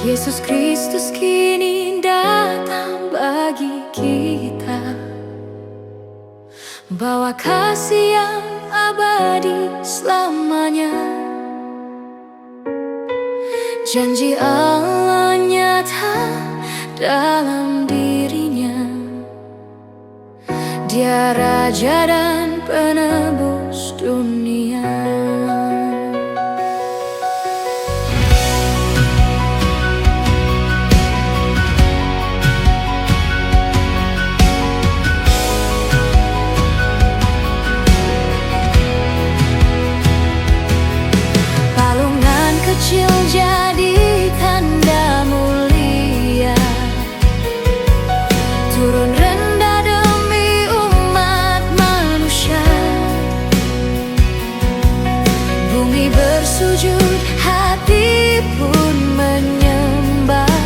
Yesus Kristus kini datang bagi kita, bawa kasih yang abadi selamanya. Janji Allah nyata dalam dirinya, Dia Raja dan penebus dunia. Kecil jadi tanda mulia, turun rendah demi umat manusia. Bumi bersujud, hati pun menyembah.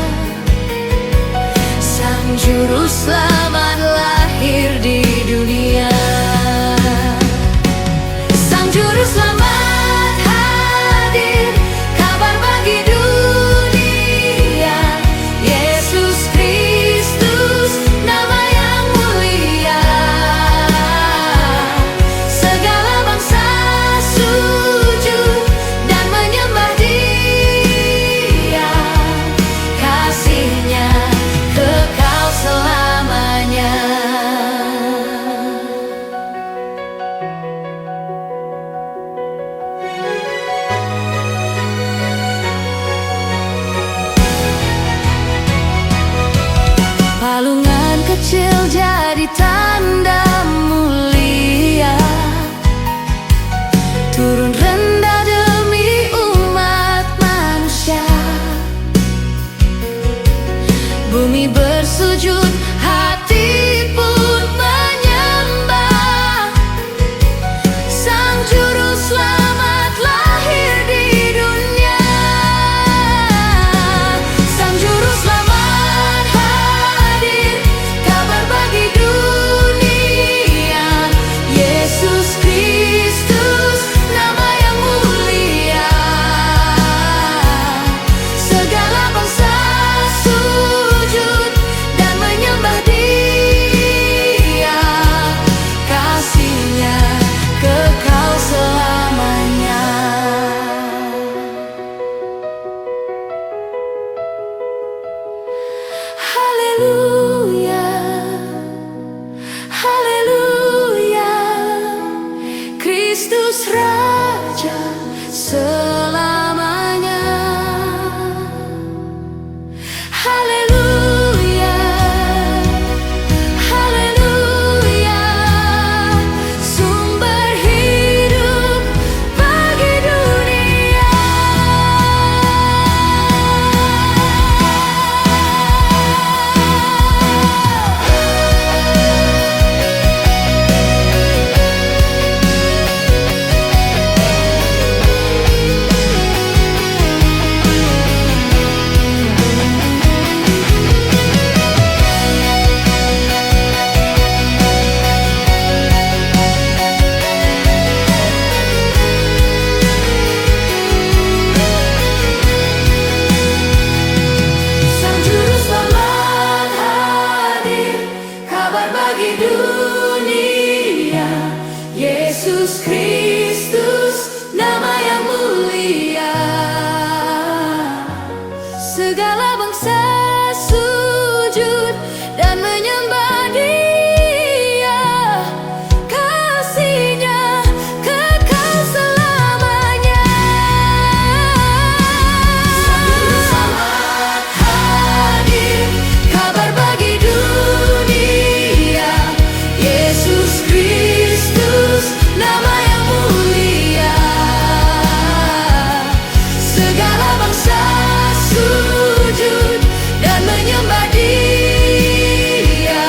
Sang Juru Selamat lahir di dunia. Sang Juru Selamat kecil jadi tanda mulia, turun rendah demi umat manusia. Bumi bersujud, hati pun menyembah. Sang Juru Selamat lahir di dunia. Sang Juru Selamat Kristus Raja selamanya. Haleluya, haleluya, sumber hidup bagi dunia. Bagi dunia, Yesus Kristus, nama yang mulia. Segala bangsa sujud dan menyembah Dia. Kasih-Nya kekal selamanya. Sang Juru Selamat hadir, kabar bagi dunia. Yesus Kristus, nama yang mulia. Segala bangsa sujud dan menyembah Dia.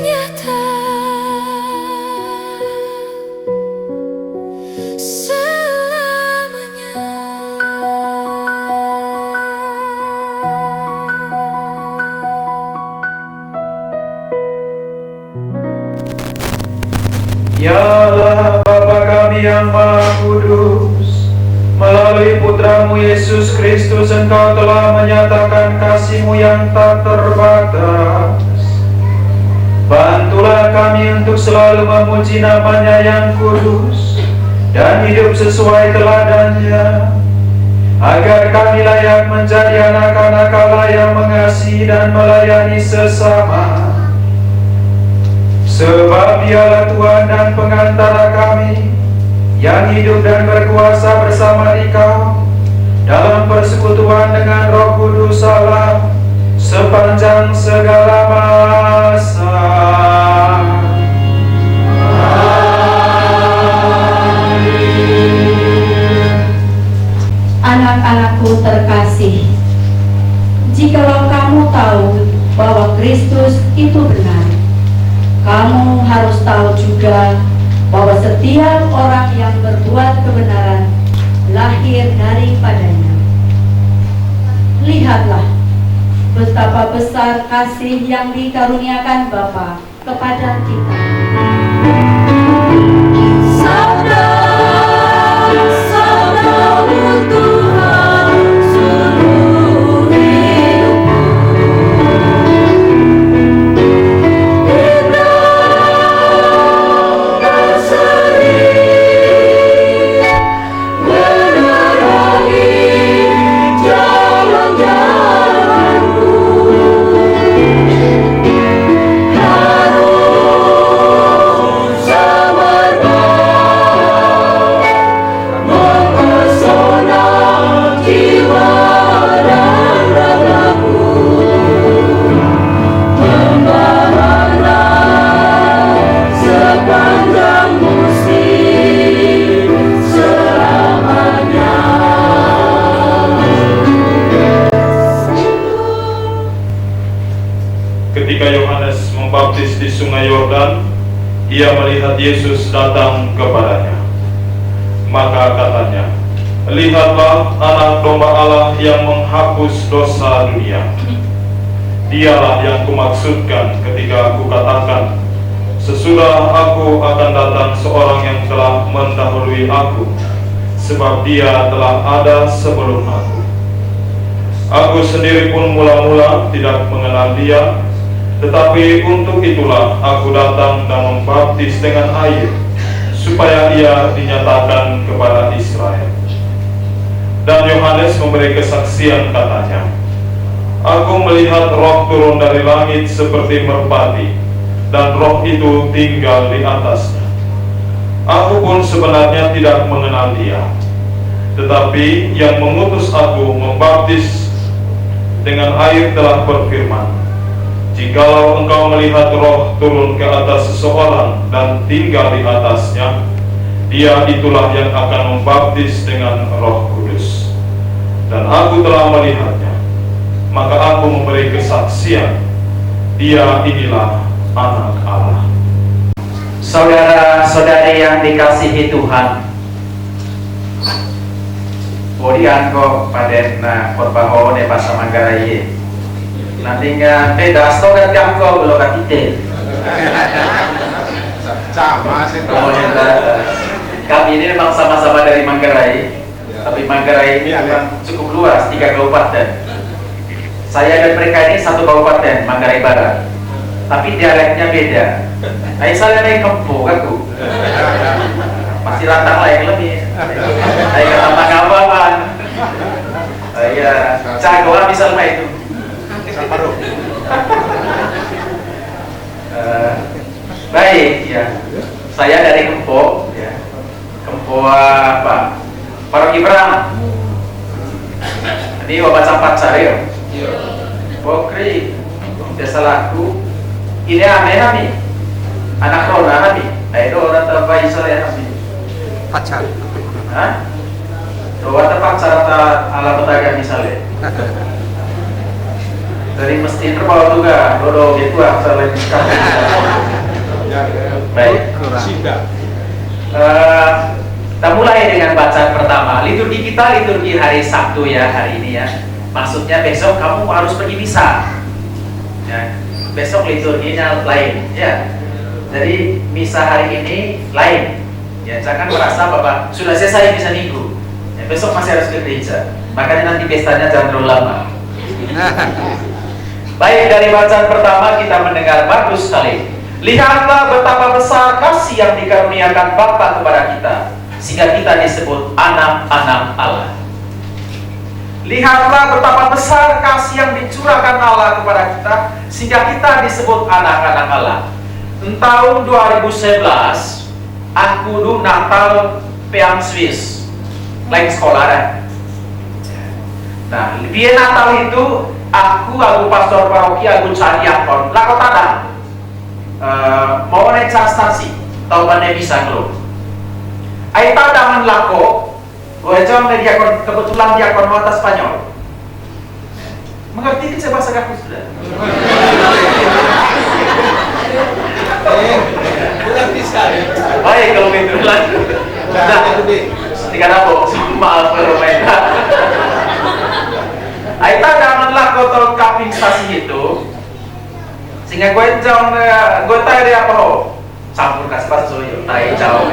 nyata selamanya. Ya Allah Bapa kami yang Maha Kudus, melalui Putramu Yesus Kristus Engkau telah menyatakan kasih-Mu yang tak terbatas. Bantulah kami untuk selalu memuji nama-Nya yang kudus dan hidup sesuai teladannya, agar kami layak menjadi anak-anak Allah yang mengasihi dan melayani sesama. Sebab Dialah Tuhan dan pengantara kami, yang hidup dan berkuasa bersama Dikau dalam persekutuan dengan Roh Kudus Allah sepanjang segala masa. Anak-anakku terkasih, jikalau kamu tahu bahwa Kristus itu benar, kamu harus tahu juga bahwa setiap orang yang berbuat kebenaran lahir daripadanya. Lihatlah betapa besar kasih yang dikaruniakan Bapa kepada kita. Sabda, sabda-Mu Tuhan seluruh hidupku. Indah dan seri menerangi jalan-jalanku. Harum semerbak mempesona jiwa dan ragaku, membahana sepanjang musim selamanya. Ketika Yohanes membaptis di Sungai Yordan, ia melihat Yesus datang kepadanya. Maka katanya, "Lihatlah anak domba Allah yang menghapus dosa dunia. Dialah yang kumaksudkan ketika aku katakan, sesudah aku akan datang seorang yang telah mendahului aku, sebab dia telah ada sebelum aku. Aku sendiri pun mula-mula tidak mengenal dia, tetapi untuk itulah aku datang dan membaptis dengan air, supaya ia dinyatakan kepada Israel." Dan Yohanes memberi kesaksian katanya, "Aku melihat roh turun dari langit seperti merpati, dan roh itu tinggal di atasnya. Aku pun sebenarnya tidak mengenal dia, tetapi yang mengutus aku membaptis dengan air telah berfirman, jikalau engkau melihat roh turun ke atas seseorang dan tinggal di atasnya, dia itulah yang akan membaptis dengan Roh Kudus. Dan aku telah melihatnya, maka aku memberi kesaksian, dia inilah anak Allah." Saudara-saudari yang dikasihi Tuhan, Bodian kok pada khotbah ne pas Manggarai. Nanti nggak pedas to kan kangko belum katite. Sama sih. Kami ini memang sama-sama dari Manggarai, tapi Manggarai ini memang cukup luas, 3 kabupaten. Saya dan mereka ini satu kabupaten, Manggarai Barat, tapi dialeknya beda. Nah, saya dari Kempo aku, masih lantang lah yang lebih. Saya kata Manggabaman, saya Cagoa misalnya itu. Baik ya, saya dari Kempo ya. Kempo apa? Paroki Perang. Ini Bapak Campat Saryo. Bokri, desa laku. Ini aneh kami. Anak Rona kami. Itu orang terbaik saya kami. Pacar. Hah? Doa terpacar ala petaka misalnya. Dari mesti terbawa juga, dodo gitu selain sekali. Baik. Kita mulai dengan bacaan pertama. Liturgi kita liturgi hari Sabtu ya, hari ini ya. Maksudnya besok kamu harus pergi misa. Ya, besok liturginya lain ya. Jadi misa hari ini lain. Ya, jangan merasa bahwa sudah selesai misa minggu. Ya, besok masih harus ke gereja. Makanya nanti pestanya jangan terlalu lama. Baik, dari bacaan pertama kita mendengar bagus sekali. Lihatlah betapa besar kasih yang dikaruniakan Bapa kepada kita, sehingga kita disebut anak-anak Allah. Lihatlah betapa besar kasih yang dicurahkan Allah kepada kita, sehingga kita disebut anak-anak Allah. Tahun 2011, aku dulu Natal peang Swiss, lain sekolah kan. Nah, di Natal itu aku pastor paroki, aku cari akon, lakotana. Mau naik stasi, tahu mana bisa belum? Aita dengan lako, gue jam dari diakon, kebetulan diakon mata Spanyol. Mengerti kan saya bahasa kaku sudah? Udah bisa ya. Baik kalau kebetulan. Nah, tiga nabo, maaf kalau main. Aita dengan lako tol kaping stasi itu. Sehingga gue tahu dia apa ho, campur kasih bahasa Solo, tahu jauh.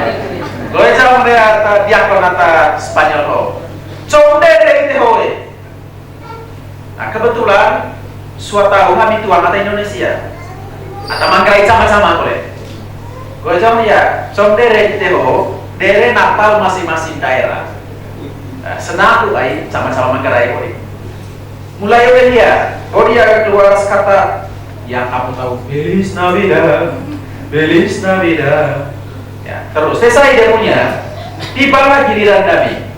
Gue jauh dia konata Spanyol ho, condere itu ho. Nah kebetulan suatu tahun kami tuan kata Indonesia, atau mangkai sama-sama boleh. Gue jauh ya, condere itu ho, dere Natal masing-masing daerah. Nah, senang tuh baik sama-sama mangkai boleh. Mulai dia keluar kata yang kamu tahu, Feliz Navidad, Feliz Navidad. Ya, terus selesai dia punya. Tibalah giliran kami.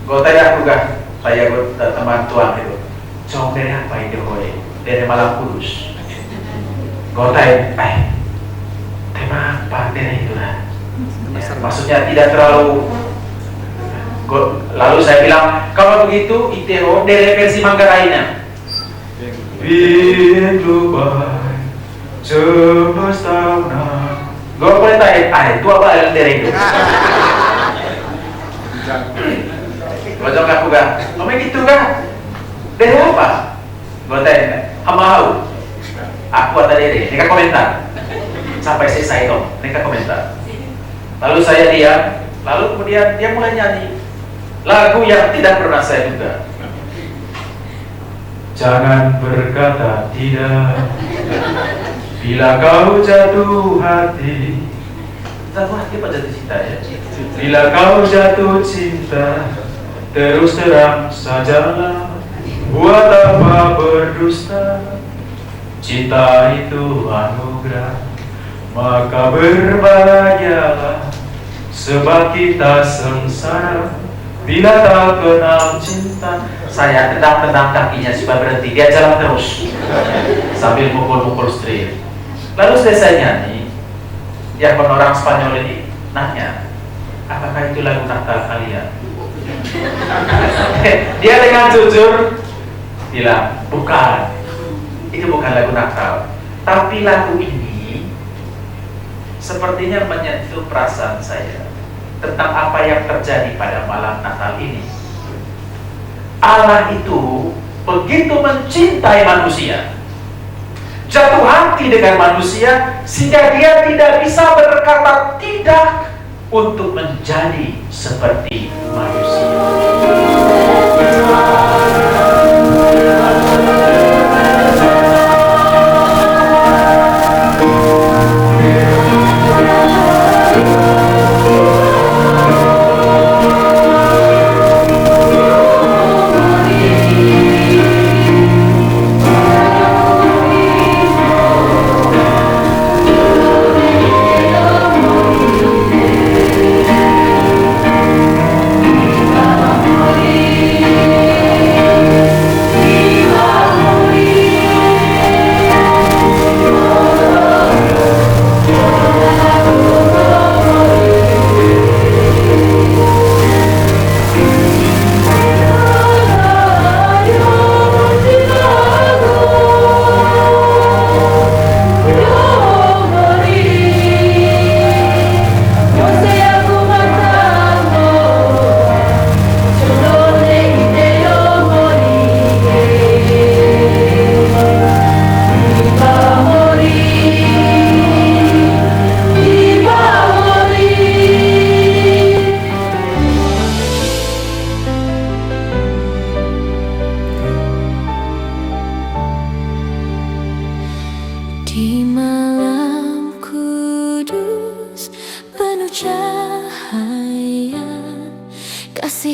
Gue tanya aku gak, saya gue teman tuan itu. Jom dari apa itu gue? Dari Malang Kudus. Gue tanya, tema apa dari itu lah? Ya, maksudnya tidak terlalu. Lalu saya bilang, kalau begitu ITO dari versi Manggarainya. Lupai semestana. Gue perintah, itu apa yang dari itu? Gue jawab aku gak, ngomong gitu gak? Dari apa? Gue tanya, hamau. Aku ada dari, mereka komentar. Sampai selesai dong, mereka komentar. Lalu saya diam, lalu kemudian dia mulai nyanyi lagu yang tidak pernah saya duga. Jangan berkata tidak bila kau jatuh hati. Jatuh hati apa jatuh cinta ya? Bila kau jatuh cinta, terus terang sajalah, buat apa berdusta. Cinta itu anugerah, maka berbahagialah, sebab kita sengsara bila tak kenal cinta. Saya tendang-tendang kakinya supaya berhenti, dia jalan terus sambil mukul-mukul string. Lalu selesai nyanyi, ya orang Spanyol ini nanya, apakah itu lagu Natal kalian? Dia dengan jujur bilang, bukan, itu bukan lagu Natal, tapi lagu ini sepertinya menyentuh perasaan saya tentang apa yang terjadi pada malam Natal ini. Allah itu begitu mencintai manusia, jatuh hati dengan manusia, sehingga dia tidak bisa berkata tidak untuk menjadi seperti manusia.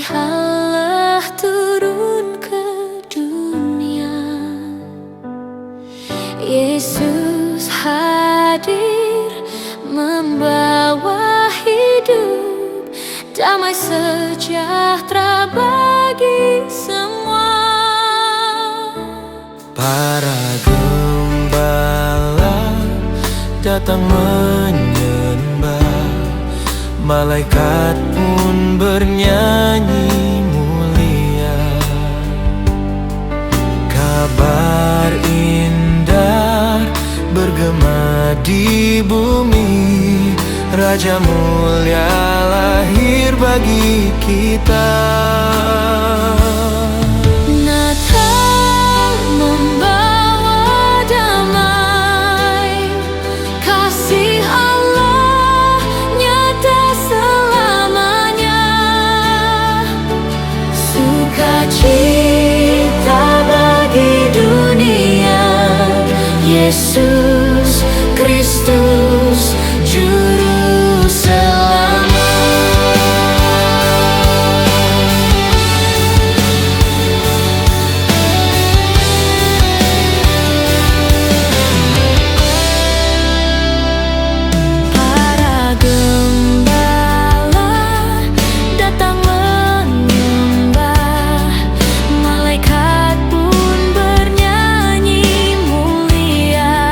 Allah turun ke dunia. Yesus hadir membawa hidup, damai sejahtera bagi semua. Para gembala datang menyembah, malaikat pun bernyanyi mulia. Kabar indah bergema di bumi, Raja mulia lahir bagi kita. Natal membawa damai, kasih Allah nyata selamanya. Sukacita bagi dunia, Yesus Kristus Juru Selamat. Para gembala datang menyembah, malaikat pun bernyanyi mulia.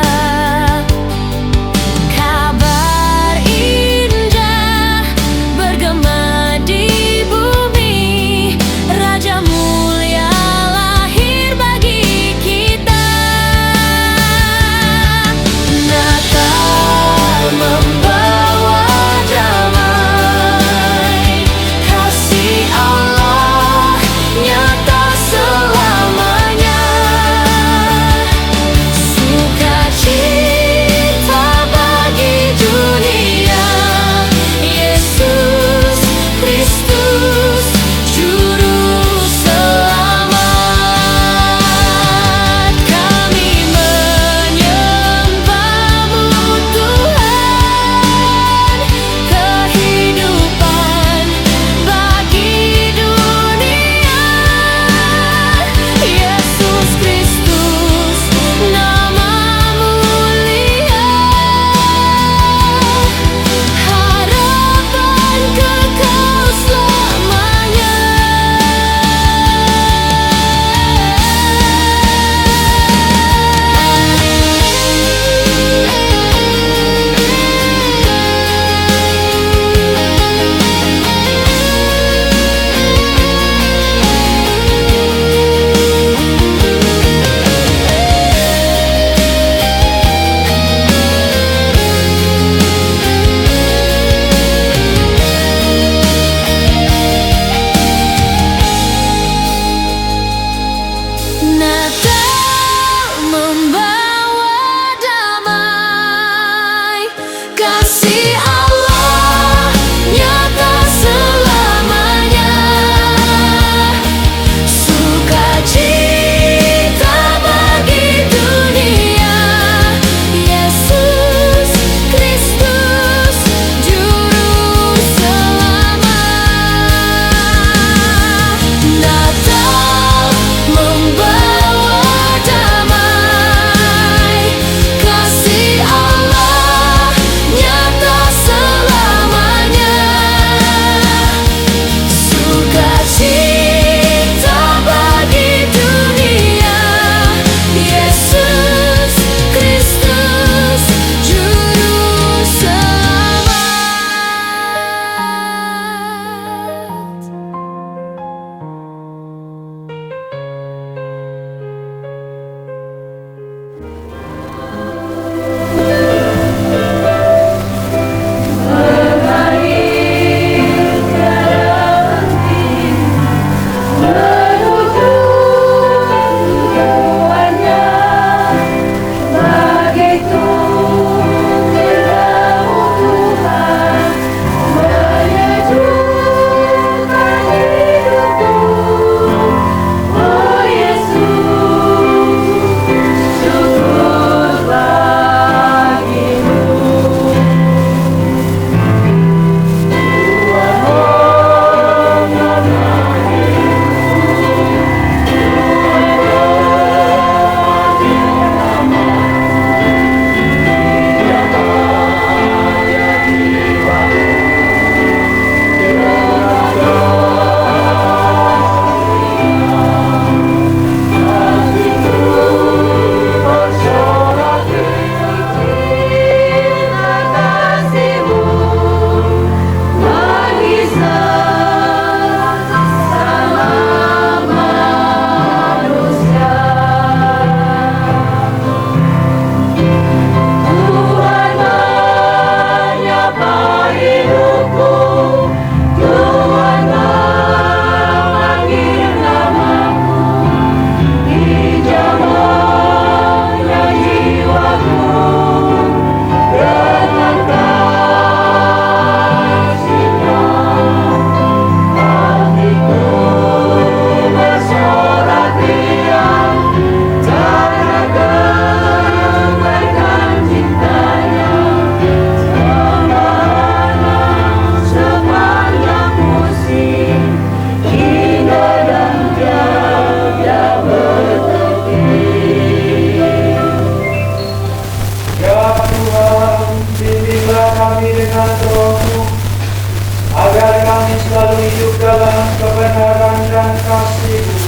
kami selalu hidup dalam kebenaran dan kasih-Mu.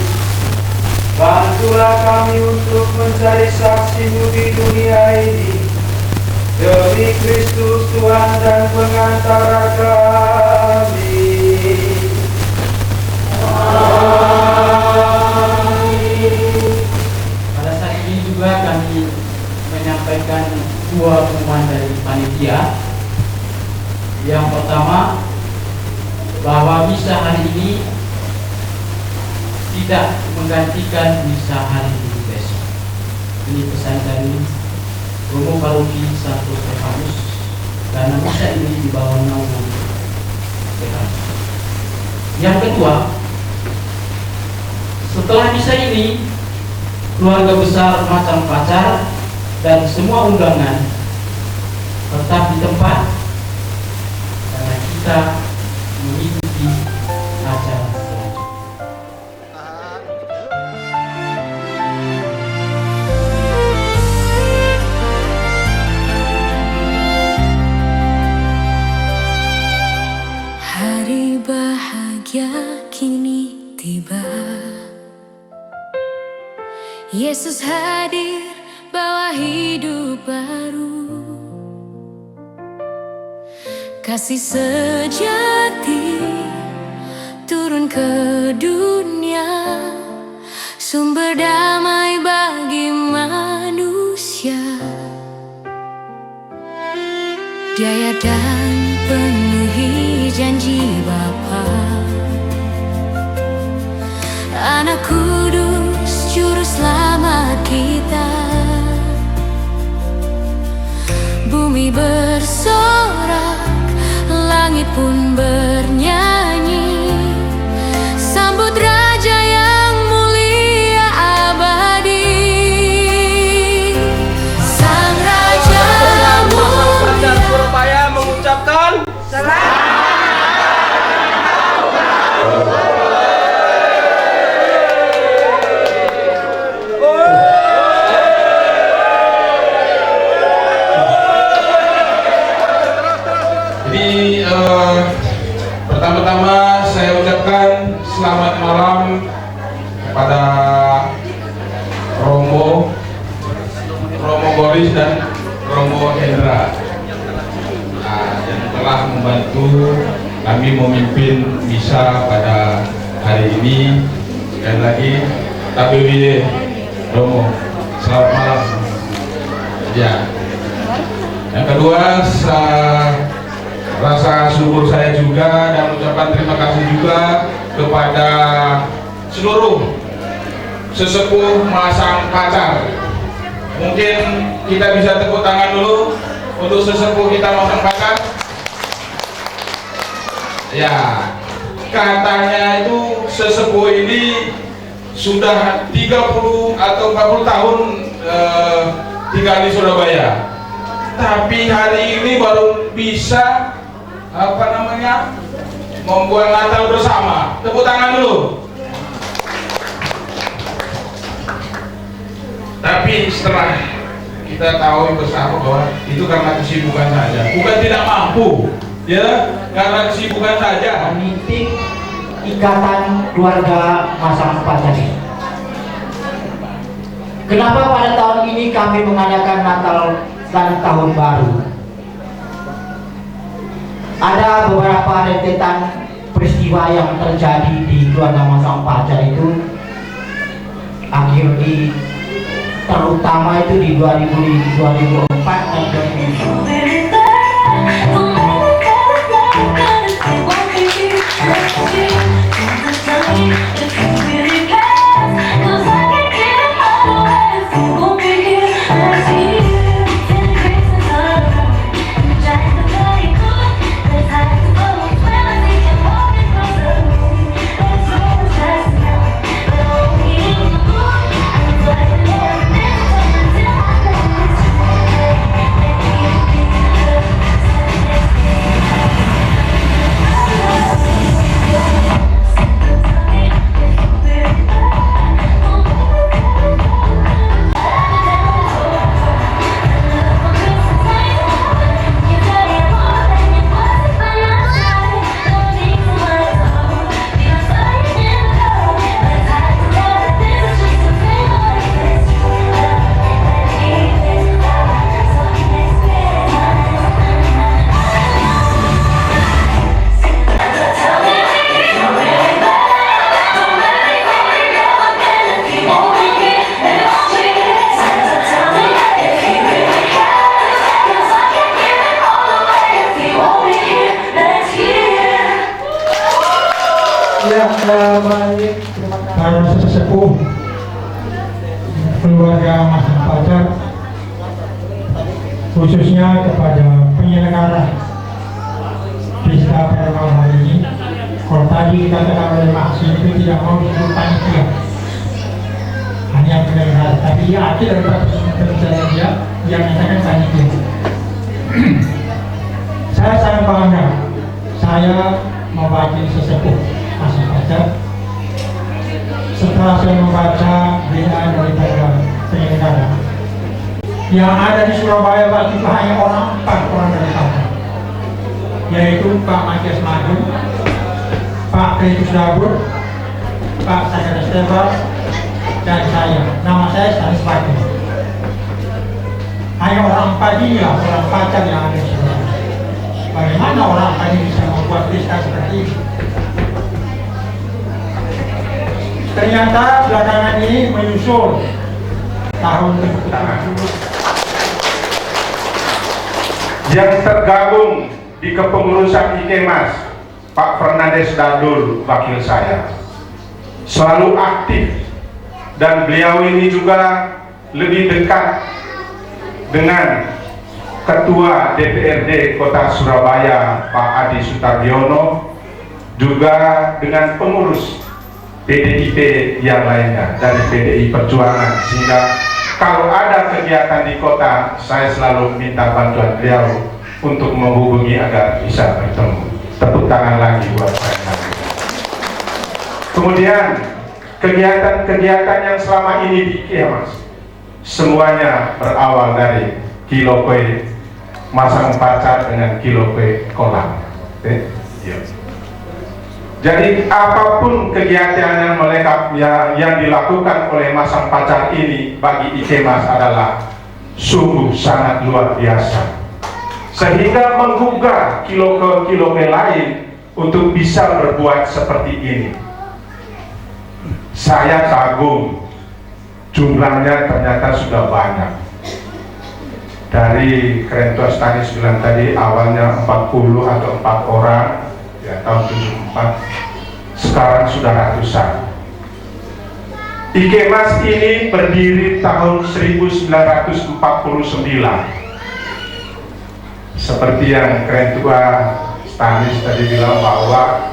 Bantulah kami untuk mencari saksi-Mu di dunia ini, demi Kristus Tuhan dan pengantara kami. Pada saat ini juga kami menyampaikan dua pengumuman dari panitia. Yang pertama, bahwa misa hari ini tidak menggantikan misa hari Minggu besok. Ini pesan dari Romo Paroki Santo Stefanus, karena misa ini di bawah naungan Stefanus. Yang kedua, setelah misa ini, keluarga besar Masang Pacar dan semua undangan tetap di tempat karena kita mengikuti acara selanjutnya. Hari bahagia kini tiba. Yesus hadir bawa hidup baru. Kasih sejati turun ke dunia, sumber damai bagi manusia. Daya dan penuhi janji Bapa. Anak Kudus juru selamat kita. Bumi bersorak, langit pun bernyanyi, sambut Raja yang mulia abadi. Sang Raja mulia. Surabaya mengucapkan pertama-tama saya ucapkan selamat malam kepada Romo Boris dan Romo Hendra yang telah membantu kami memimpin misa pada hari ini. Sekali lagi KBWD Romo, selamat malam. Ya. Yang kedua, rasa syukur saya juga dan ucapan terima kasih juga kepada seluruh sesepuh Masang Pacar. Mungkin kita bisa tepuk tangan dulu untuk sesepuh kita Masang Pacar. Ya, katanya itu sesepuh ini sudah 30 atau 40 tahun tinggal di Surabaya. Tapi hari ini baru bisa membuat Natal bersama. Tepuk tangan dulu. Tapi setelah kita tahu bersama bahwa itu karena kesibukan saja, bukan tidak mampu, ya, karena kesibukan saja. Memimpin ikatan keluarga Masang Pacar. Kenapa pada tahun ini kami mengadakan Natal dan Tahun Baru? Ada beberapa rentetan peristiwa yang terjadi di keluarga Masang Pacar itu, terutama itu di 2004 dan 2020. yang terbaik. Terima kasih. Para sesepuh, keluarga Masang Pacar, khususnya kepada penyelenggara pesta pada malam hari ini. Kalau tadi dikatakan oleh Maksi itu tidak mau disebut panitia, hanya penyelenggara, tapi ya ada dari dia yang menyatakan panitia. Saya sangat bangga, saya mewakili sesepuh Masang Pacar. Setelah saya membaca berita daripada penyelenggara, yang ada di Surabaya waktu itu hanya empat orang dari Pacar, yaitu Pak Matias Magung, Pak Kritus Dabur, Pak Sakar Esteban, dan saya. Nama saya Stanis Pacar. Hanya orang empat ini lah, orang Pacar yang ada di Surabaya. Bagaimana orang tadi bisa membuat pesta seperti ini? Ternyata belakangan ini menyusul tahun yang tergabung di kepengurusan IKEMAS, Pak Fernandes Dadul, wakil saya, selalu aktif, dan beliau ini juga lebih dekat dengan Ketua DPRD Kota Surabaya, Pak Adi Sutardiono, juga dengan pengurus PDIP yang lainnya dari PDI Perjuangan, sehingga kalau ada kegiatan di kota, saya selalu minta bantuan beliau untuk menghubungi agar bisa bertemu. Tepuk tangan lagi buat saya. Kemudian kegiatan-kegiatan yang selama ini di IKEMAS semuanya berawal dari kilo kue Masang Pacar dengan kilo kue kolam. Jadi apapun kegiatan yang melengkap yang dilakukan oleh Masang Pacar ini bagi IKEMAS adalah sungguh sangat luar biasa, sehingga menggugah kilo lain untuk bisa berbuat seperti ini. Saya kagum, jumlahnya ternyata sudah banyak. Dari Kerentuas Stanis bilang tadi awalnya 40 atau 4 orang ya, tahun 74, sekarang sudah ratusan. IKEMAS ini berdiri tahun 1949. Seperti yang Kerentua Stanis tadi bilang bahwa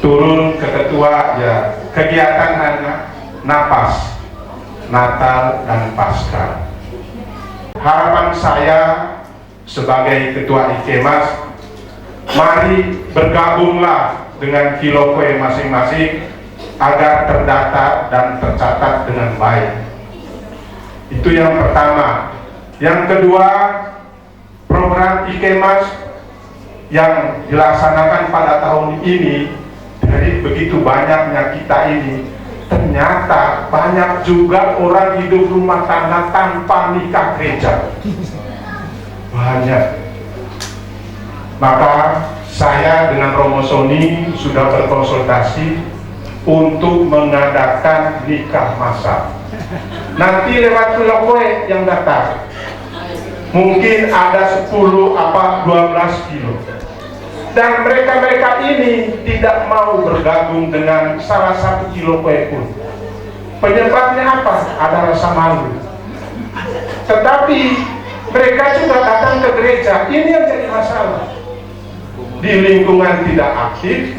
turun ke ketua, ya kegiatan hanya napas, Natal dan Paskah. Harapan saya sebagai ketua IKEMAS, mari bergabunglah dengan kilo kue masing-masing agar terdata dan tercatat dengan baik. Itu yang pertama. Yang kedua, program IKEMAS yang dilaksanakan pada tahun ini, dari begitu banyaknya kita ini, ternyata banyak juga orang hidup rumah tangga tanpa nikah gereja. Banyak. Maka saya dengan Romo Soni sudah berkonsultasi untuk mengadakan nikah massal. Nanti lewat kilo kue yang datang, mungkin ada 10 apa 12 kilo. Dan mereka-mereka ini tidak mau bergabung dengan salah satu kilo kue pun. Penyebabnya apa? Ada rasa malu. Tetapi mereka juga datang ke gereja. Ini yang jadi masalah. Di lingkungan tidak aktif,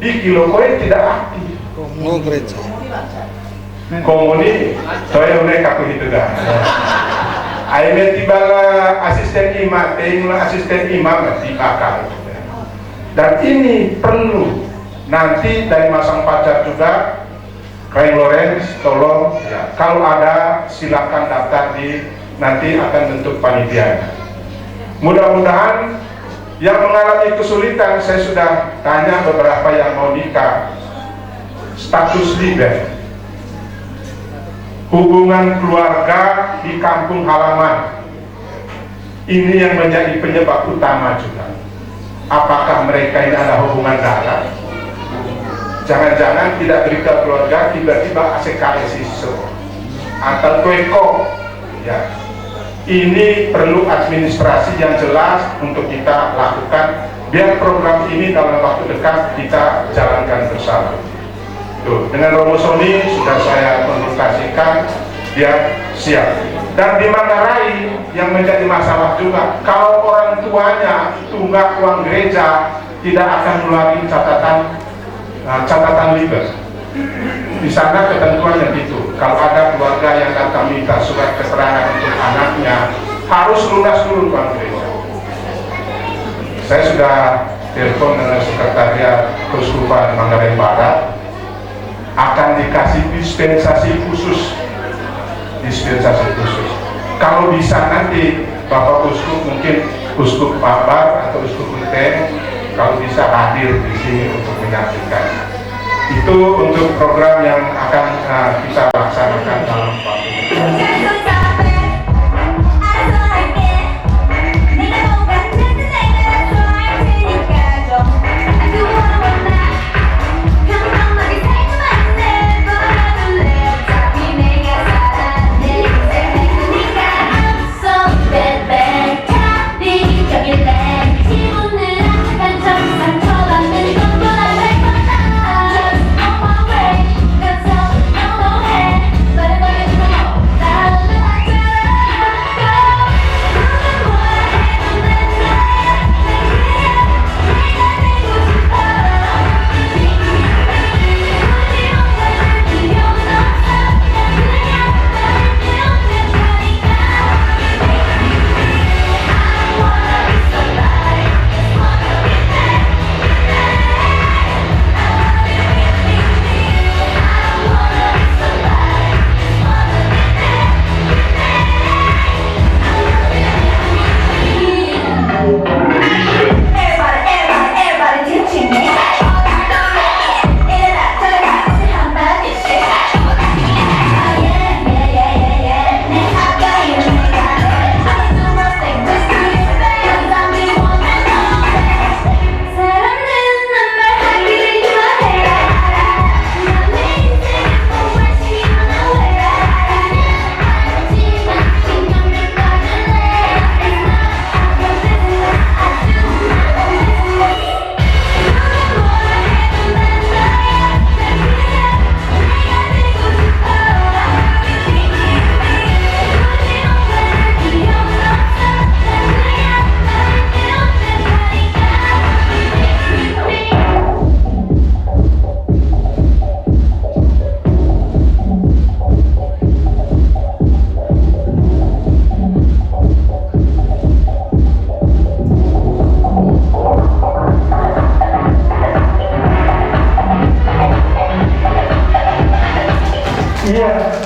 di kilo kue tidak aktif. Mau gereja. Komuni, saya mereka begitu dah. Akhirnya tiba asisten imam, asisten imam dibakar. Dan ini perlu nanti dari Masang Pacar juga, Rain Lorenz, tolong ya, kalau ada silakan daftar di, nanti akan bentuk panitia. Mudah-mudahan yang mengalami kesulitan, saya sudah tanya beberapa yang mau nikah, status liber, hubungan keluarga di kampung halaman, ini yang menjadi penyebab utama juga. Apakah mereka ini ada hubungan darah? Jangan-jangan tidak berita keluarga, tiba-tiba ACKS iso atau kueko ya. ini perlu administrasi yang jelas untuk kita lakukan, biar program ini dalam waktu dekat kita jalankan bersama. Tuh, dengan Romo Sony sudah saya konsultasikan, dia siap. Dan di Manggarai yang menjadi masalah juga, kalau orang tuanya tunggak uang gereja, tidak akan mengeluarkan catatan legal. Di sana ketentuannya gitu. Kalau ada keluarga yang datang minta surat keterangan untuk anaknya, harus lunas dulu uang gereja. Saya sudah telepon dengan sekretariat Keuskupan Manggarai Barat, akan dikasih dispensasi khusus. Kalau bisa nanti Bapak Uskup, mungkin Uskup Pabar atau Uskup Menteng, kalau bisa hadir di sini untuk menyaksikan. Itu untuk program yang akan kita laksanakan dalam waktu dekat.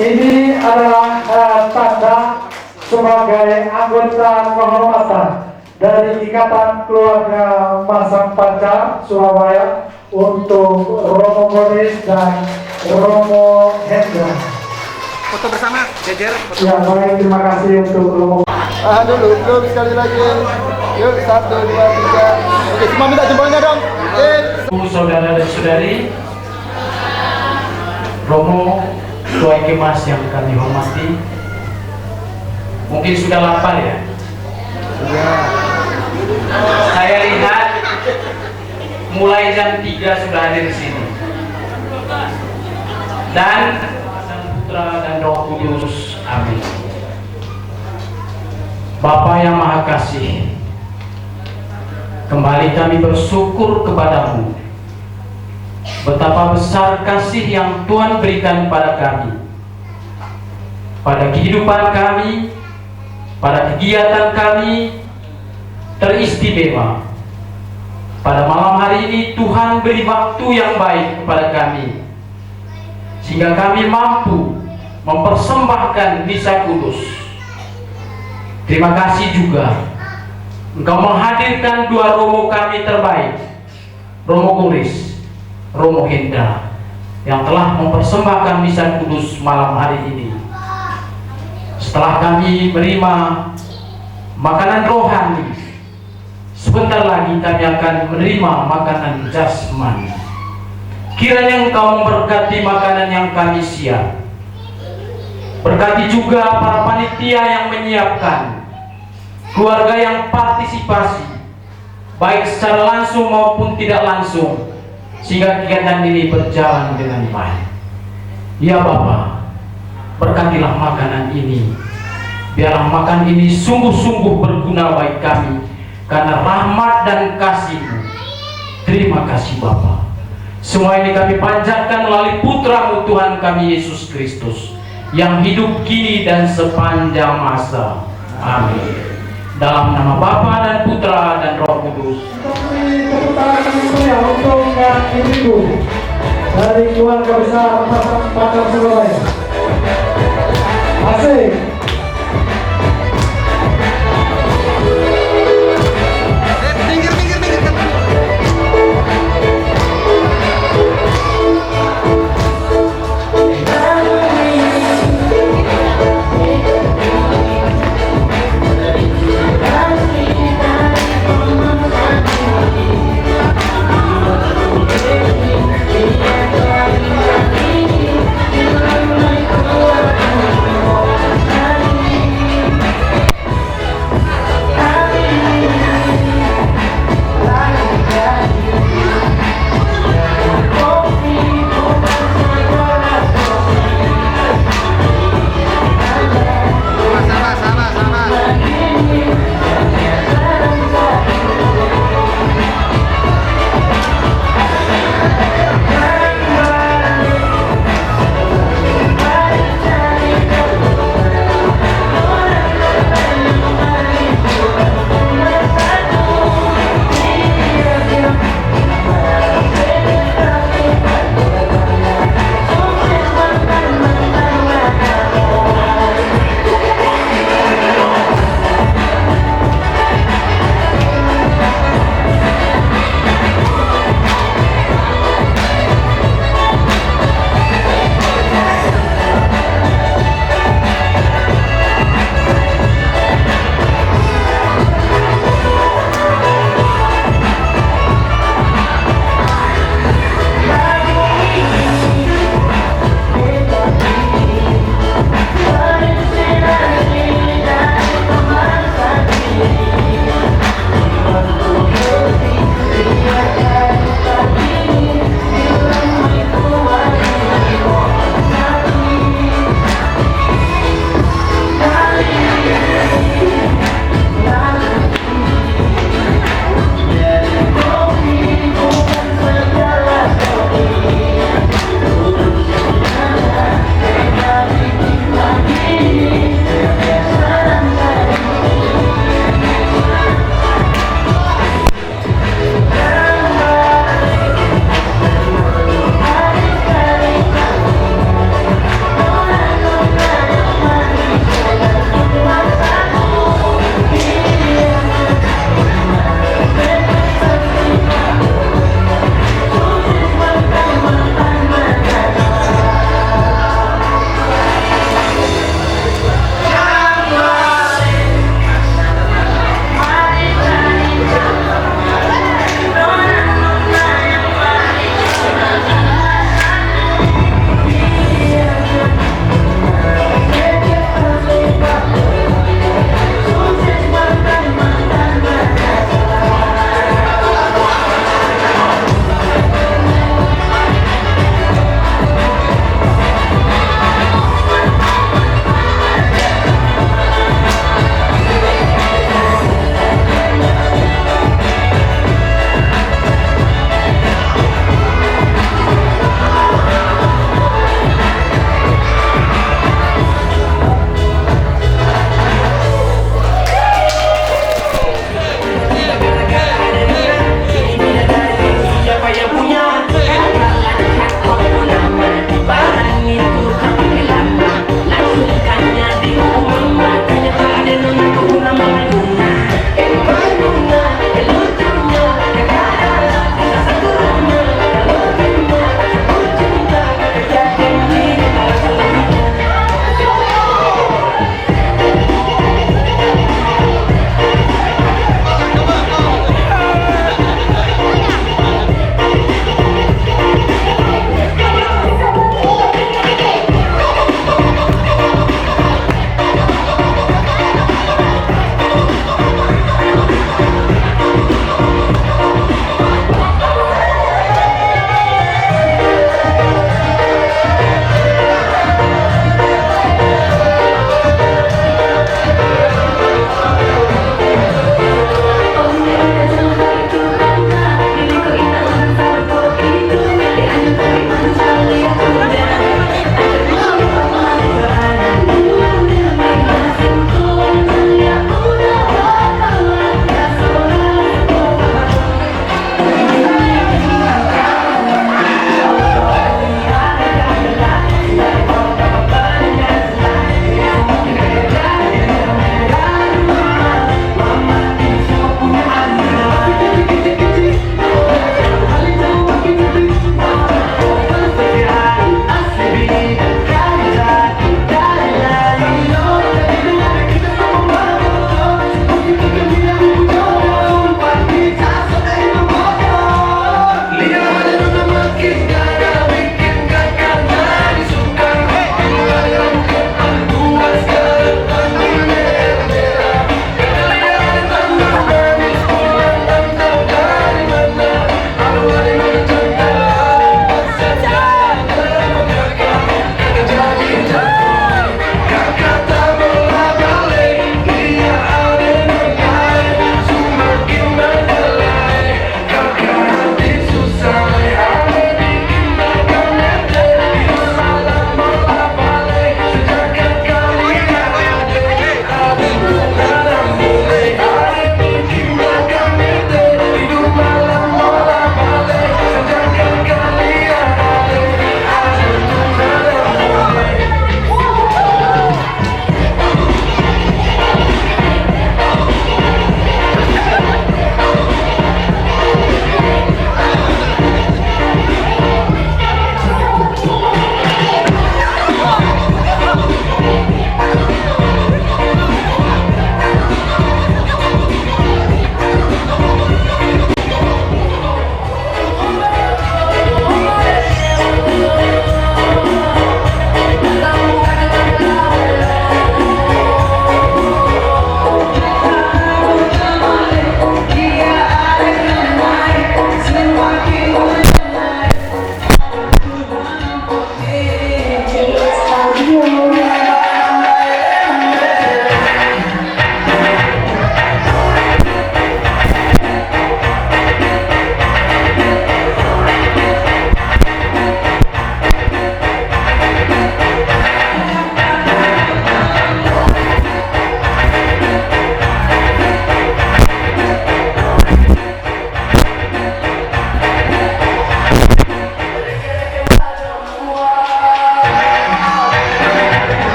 Ini adalah tanda sebagai anggota kehormatan dari Ikatan Keluarga Masang Pancar Surabaya untuk Romo Boris dan Romo Hendra. Foto bersama, jejer. Ya, baik, terima kasih untuk Romo. Dulu sekali lagi. Yuk, 1, 2, 3. Oke, semua minta jempolnya dong. Saudara dan saudari, Romo Tuai Kemas yang kami hormati, mungkin sudah lapar ya? Saya lihat mulai jam 3 sudah hadir di sini. Dan Putra dan Roh Kudus, amin. Bapa yang Maha Kasih, kembali kami bersyukur kepadamu. Betapa besar kasih yang Tuhan berikan pada kami, pada kehidupan kami, pada kegiatan kami teristimewa. Pada malam hari ini Tuhan beri waktu yang baik kepada kami, sehingga kami mampu mempersembahkan misa kudus. Terima kasih juga Engkau menghadirkan dua romo kami terbaik, Romo Boris, Romo Hendra, yang telah mempersembahkan misa kudus malam hari ini. Setelah kami menerima makanan rohani, sebentar lagi kami akan menerima makanan jasmani. Kiranya Engkau memberkati makanan yang kami siap, Berkati juga para panitia yang menyiapkan, keluarga yang partisipasi, baik secara langsung maupun tidak langsung, sehingga kegiatan ini berjalan dengan baik. Ya Bapa, berkatilah makanan ini. Biarlah makan ini sungguh-sungguh berguna bagi kami, karena rahmat dan kasih-Mu. Terima kasih Bapa. Semua ini kami panjatkan melalui Putra-Mu Tuhan kami Yesus Kristus, yang hidup kini dan sepanjang masa. Amin. Dalam nama Bapa dan Putra dan Roh Kudus. Tepuk tangan untuk Kak Ibu dari keluarga besar Pasar Surabaya. Asik.